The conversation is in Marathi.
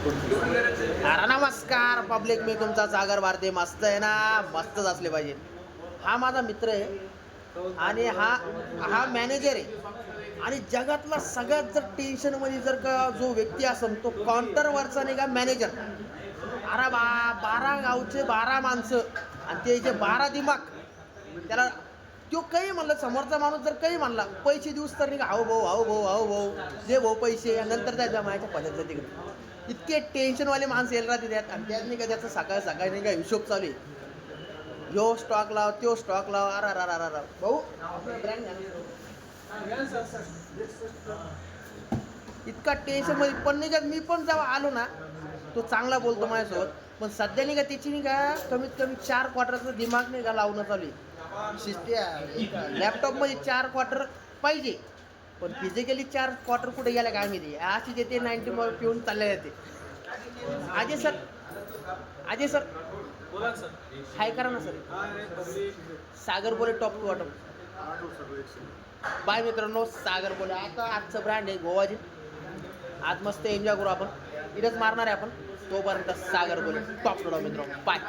अरे नमस्कार पब्लिक, मी तुमचा सागर भारती. मस्त आहे ना, मस्तच असले पाहिजे. हा माझा मित्र आहे आणि हा हा मॅनेजर आहे. आणि जगातला सगळ्यात जर टेन्शनमध्ये जर का जो व्यक्ती असेल तो काउंटरवरचा नाही का मॅनेजर. अरे 12 गावचे 12 माणसं आणि ते जे 12 दिमाग. त्याला तो काही म्हणलं, समोरचा माणूस जर काही म्हणला पैसे देऊस तर नाही का, हाऊ भाऊ हाऊ भाऊ हाऊ भाऊ दे भाऊ पैसे, आणि नंतर त्याच्या मायाच्या पद्धत तिकडे. इतके टेन्शनवाले माणसं येईल राहते त्यात, आणि त्यात नाही का त्याचं सकाळ सकाळी नाही का हिशोब चालू आहे. ह्यो स्टॉक लाव, त्यो स्टॉक लाव. अरे अरे अरे अरे भाऊ, ब्रँड इतका टेन्शन मध्ये पण नाही का. मी पण जेव्हा आलो ना, तो चांगला बोलतो माझ्यासोबत, पण सध्या नाही का त्याची नाही का कमीत कमी 4 क्वार्टरचा दिमाग नाही का लावणं चालू आहे. लॅपटॉप मध्ये 4 क्वार्टर पाहिजे, पण फिजिकली 4 क्वार्टर कुठे गेला काय माहिती. अशी देते 90 मग पिऊन चालले जाते. अजय सर, अजय सर बोला सर. हाय करा ना सर. सागर बोले टॉप टू बॉटम. बाय मित्रांनो, सागर बोले. आता आजचं ब्रँड आहे गोवाजी. आज मस्त एन्जॉय करू आपण. इथंच मारणार आहे आपण. तोपर्यंत सागर बोले टॉप टू बॉटम मित्रांनो. बाय.